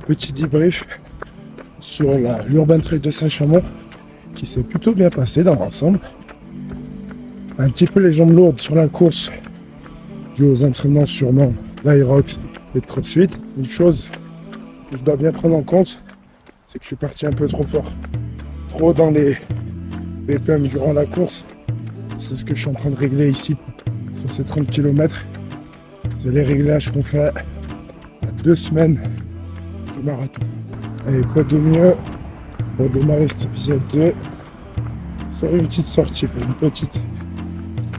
petit debrief sur l'Urban Trail de Saint-Chamond qui s'est plutôt bien passé dans l'ensemble. Un petit peu les jambes lourdes sur la course dû aux entraînements sûrement d'Aerox et de CrossFit. Une chose que je dois bien prendre en compte, c'est que je suis parti un peu trop fort. Trop dans les BPM durant la course. C'est ce que je suis en train de régler ici sur ces 30 km. C'est les réglages qu'on fait à 2 semaines du marathon. Et quoi de mieux pour démarrer cet épisode 2 sur une petite sortie, une petite.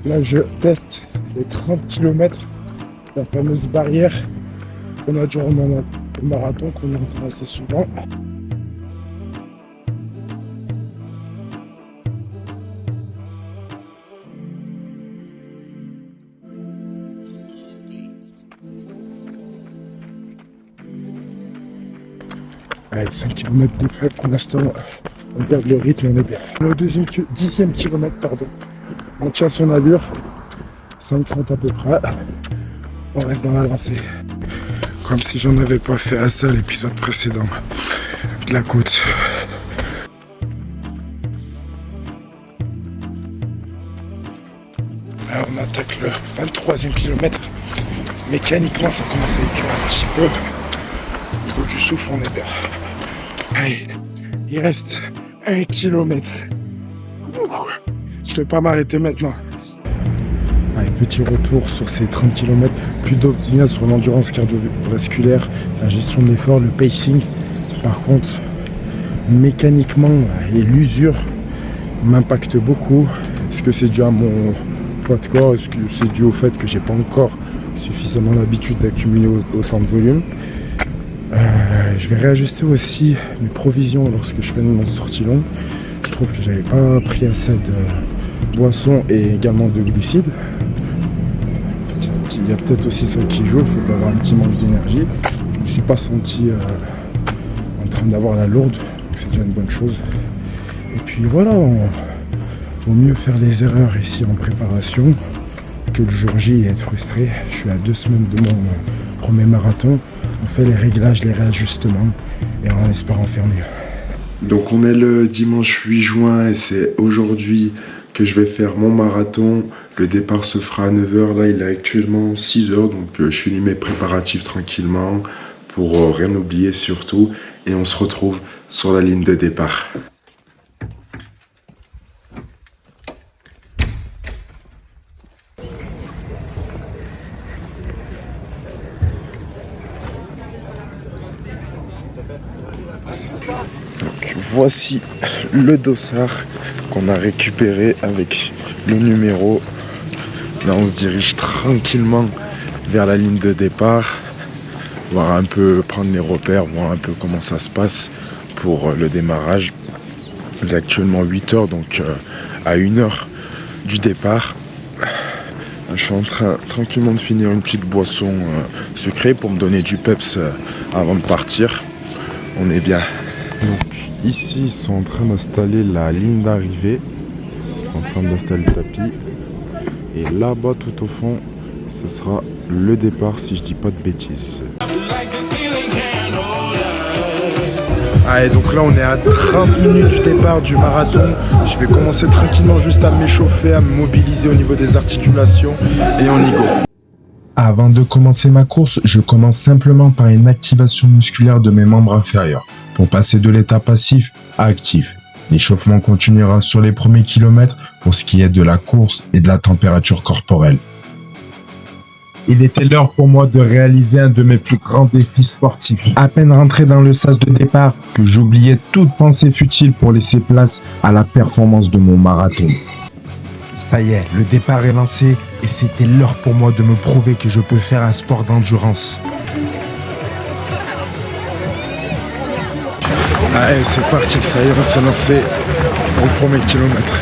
Là je teste les 30 km, la fameuse barrière qu'on a durant le marathon, qu'on entend assez souvent. Allez, 5 km de fait pour l'instant, on garde le rythme, on est bien. Le 10e kilomètre, pardon. On tient son allure, 5,30 à peu près. On reste dans la lancée. Comme si j'en avais pas fait assez à l'épisode précédent de la côte. Là, on attaque le 23e kilomètre. Mécaniquement, ça commence à être dur un petit peu. Au niveau du souffle, on est bien. Allez, il reste 1 kilomètre. Je ne vais pas m'arrêter maintenant. Allez, petit retour sur ces 30 km, plutôt bien sur l'endurance cardiovasculaire, la gestion de l'effort, le pacing. Par contre, mécaniquement et l'usure m'impactent beaucoup. Est-ce que c'est dû à mon poids de corps? Est-ce que c'est dû au fait que j'ai pas encore suffisamment l'habitude d'accumuler autant de volume? Je vais réajuster aussi mes provisions lorsque je fais une sortie longue. Je trouve que j'avais pas pris assez de boissons et également de glucides. Il y a peut-être aussi ça qui joue, le fait d'avoir un petit manque d'énergie. Je me suis pas senti en train d'avoir la lourde, donc c'est déjà une bonne chose. Et puis voilà, vaut mieux faire les erreurs ici en préparation que le jour J et être frustré. Je suis à 2 semaines de mon premier marathon. On fait les réglages, les réajustements et en espérant faire mieux. Donc on est le dimanche 8 juin et c'est aujourd'hui que je vais faire mon marathon. Le départ se fera à 9h. Là il est actuellement 6h, donc je finis mes préparatifs tranquillement pour rien oublier surtout. Et on se retrouve sur la ligne de départ. Voici le dossard qu'on a récupéré avec le numéro. Là on se dirige tranquillement vers la ligne de départ, voir un peu, prendre les repères, voir un peu comment ça se passe pour le démarrage. Il est actuellement 8h, donc à 1h du départ. Je suis en train tranquillement de finir une petite boisson sucrée pour me donner du peps avant de partir. On est bien. Donc ici ils sont en train d'installer la ligne d'arrivée. Ils sont en train d'installer le tapis. Et là-bas tout au fond, ce sera le départ si je dis pas de bêtises. Allez, donc là on est à 30 minutes du départ du marathon. Je vais commencer tranquillement juste à m'échauffer, à me mobiliser au niveau des articulations et on y go. Avant de commencer ma course, je commence simplement par une activation musculaire de mes membres inférieurs pour passer de l'état passif à actif. L'échauffement continuera sur les premiers kilomètres pour ce qui est de la course et de la température corporelle. Il était l'heure pour moi de réaliser un de mes plus grands défis sportifs. À peine rentré dans le sas de départ que j'oubliais toute pensée futile pour laisser place à la performance de mon marathon. Ça y est, le départ est lancé et c'était l'heure pour moi de me prouver que je peux faire un sport d'endurance. Allez, c'est parti, ça y est, on s'est lancé au premier kilomètre.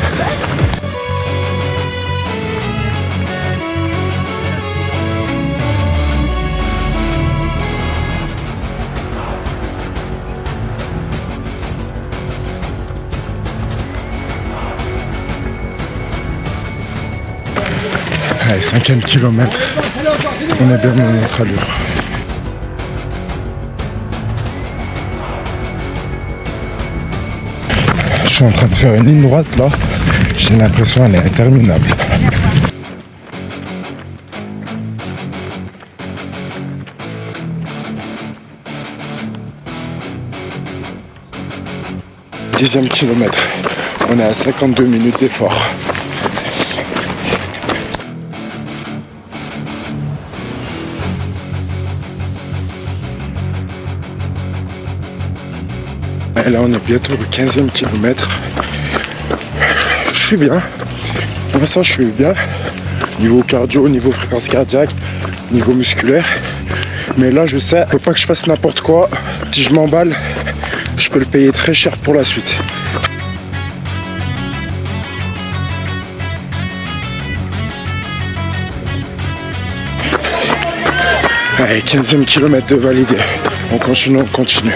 Allez, 5e kilomètre, on est bien dans notre allure. Je suis en train de faire une ligne droite là. J'ai l'impression qu'elle est interminable. Dixième kilomètre. On est à 52 minutes d'effort. Et là, on est bientôt au 15e kilomètre. Je suis bien. Pour l'instant, je suis bien. Niveau cardio, niveau fréquence cardiaque, niveau musculaire. Mais là, je sais, il ne faut pas que je fasse n'importe quoi. Si je m'emballe, je peux le payer très cher pour la suite. Allez, 15e kilomètre de validé. On continue, on continue.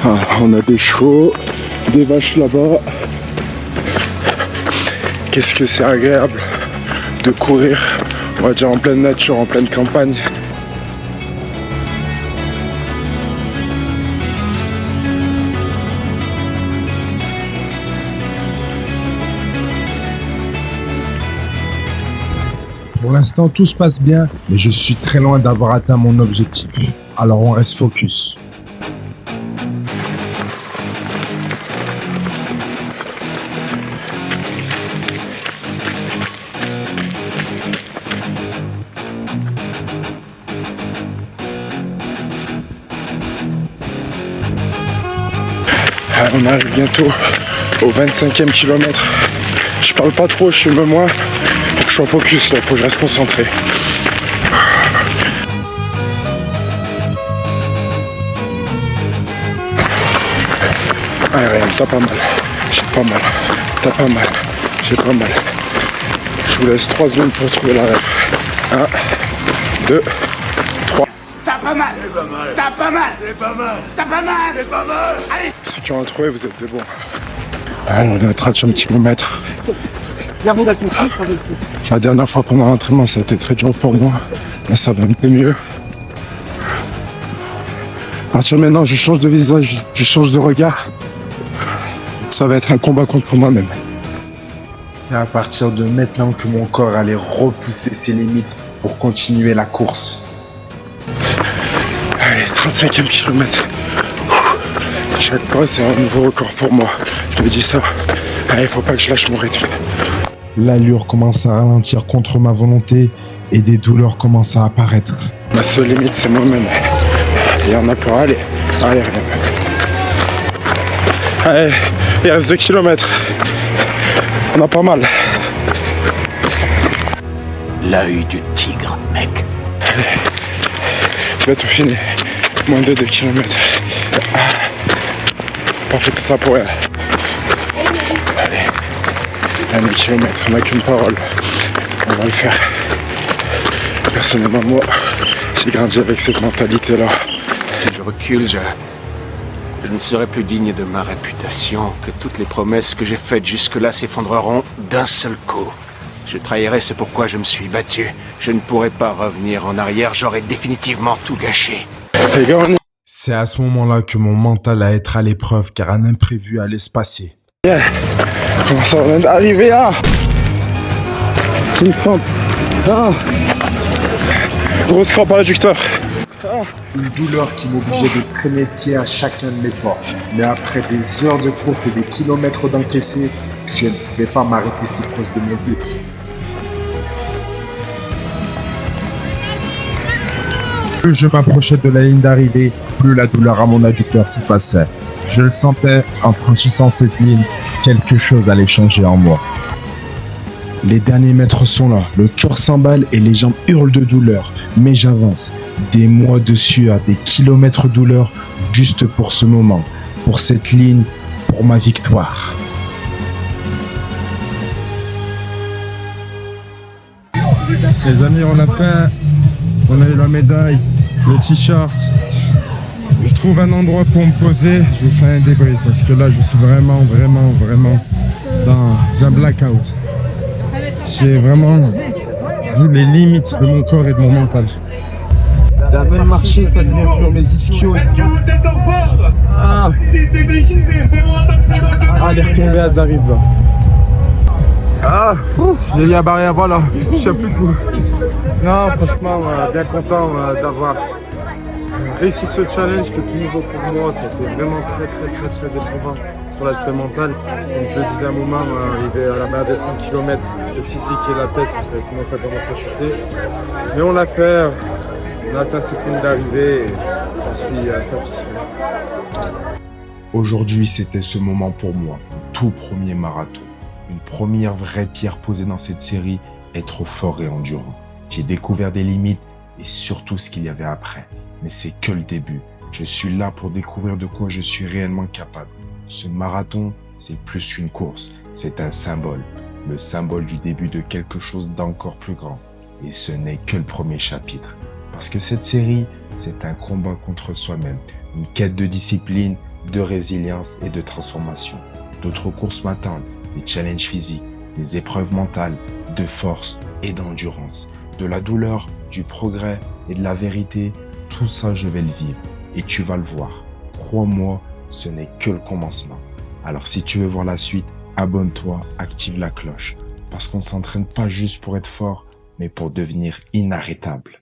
Ah, on a des chevaux, des vaches là-bas. Qu'est-ce que c'est agréable de courir, on va dire en pleine nature, en pleine campagne. Pour l'instant, tout se passe bien, mais je suis très loin d'avoir atteint mon objectif. Alors on reste focus. On arrive bientôt au 25e kilomètre. Je parle pas trop, je filme moins. Faut que je sois focus là, faut que je reste concentré. Allez, rien, t'as pas mal. J'ai pas mal. T'as pas mal. J'ai pas mal. Je vous laisse 3 secondes pour trouver la rêve. 1, 2, 3. T'as pas mal, t'as pas mal, t'as pas mal, allez. Ceux qui ont trouvé, vous êtes des bons. Allez, on est à 30 kilomètres. La dernière fois pendant l'entraînement, ça a été très dur pour moi. Là, ça va un peu mieux. À partir de maintenant, je change de visage, je change de regard. Ça va être un combat contre moi-même. C'est à partir de maintenant que mon corps allait repousser ses limites pour continuer la course. Allez, 35e kilomètre. Chaque pas, c'est un nouveau record pour moi. Je me dis ça. Allez, faut pas que je lâche mon rythme. L'allure commence à ralentir contre ma volonté et des douleurs commencent à apparaître. Ma seule limite, c'est moi-même. Il y en a plein. Allez, allez, rien. Allez, il reste 2 kilomètres. On a pas mal. L'œil du tigre, mec. Allez, je vais tout finir. Moins de 2 kilomètres. Pas fait tout ça pour rien. Allez, 1 kilomètre, on n'a qu'une parole. On va le faire. Personnellement, moi, j'ai grandi avec cette mentalité-là. Si je recule, je ne serai plus digne de ma réputation, que toutes les promesses que j'ai faites jusque-là s'effondreront d'un seul coup. Je trahirai ce pourquoi je me suis battu. Je ne pourrai pas revenir en arrière, j'aurai définitivement tout gâché. Les gars, on est... C'est à ce moment-là que mon mental allait être à l'épreuve car un imprévu allait se passer. Yeah. Comment ça, on vient d'arriver là? C'est une crampe. Ah. Grosse crampe à l'adducteur. Une douleur qui m'obligeait de traîner pied à chacun de mes pas. Mais après des heures de course et des kilomètres d'encaissés, je ne pouvais pas m'arrêter si proche de mon but. Plus je m'approchais de la ligne d'arrivée, plus la douleur à mon adducteur s'effaçait. Je le sentais, en franchissant cette ligne, quelque chose allait changer en moi. Les derniers mètres sont là, le cœur s'emballe et les jambes hurlent de douleur. Mais j'avance, des mois de sueur, des kilomètres de douleur, juste pour ce moment, pour cette ligne, pour ma victoire. Les amis, on a fait, on a eu la médaille, le t-shirt. Je trouve un endroit pour me poser, je vous fais un débrief parce que là je suis vraiment dans un blackout. J'ai vraiment vu les limites de mon corps et de mon mental. À peine marcher, ça devient dur, mes ischios. Ah, les retombées, elles arrivent là. Ah, j'ai eu un barrière, voilà, je suis plus debout. Non, franchement, bien content d'avoir réussi ce challenge qui est tout nouveau pour moi. C'était vraiment très éprouvant sur l'aspect mental. Comme je le disais à un moment, arrivé à la barrière des 30 km, le physique et la tête, ça commence à chuter. Mais on l'a fait, on a atteint cette ligne d'arrivée et je suis satisfait. Aujourd'hui, c'était ce moment pour moi, mon tout premier marathon. Une première vraie pierre posée dans cette série, être fort et endurant. J'ai découvert des limites et surtout ce qu'il y avait après. Mais c'est que le début. Je suis là pour découvrir de quoi je suis réellement capable. Ce marathon, c'est plus qu'une course, c'est un symbole. Le symbole du début de quelque chose d'encore plus grand. Et ce n'est que le premier chapitre. Parce que cette série, c'est un combat contre soi-même. Une quête de discipline, de résilience et de transformation. D'autres courses m'attendent. Des challenges physiques, des épreuves mentales, de force et d'endurance, de la douleur, du progrès et de la vérité, tout ça je vais le vivre et tu vas le voir. Crois-moi, ce n'est que le commencement. Alors si tu veux voir la suite, abonne-toi, active la cloche, parce qu'on s'entraîne pas juste pour être fort, mais pour devenir inarrêtable.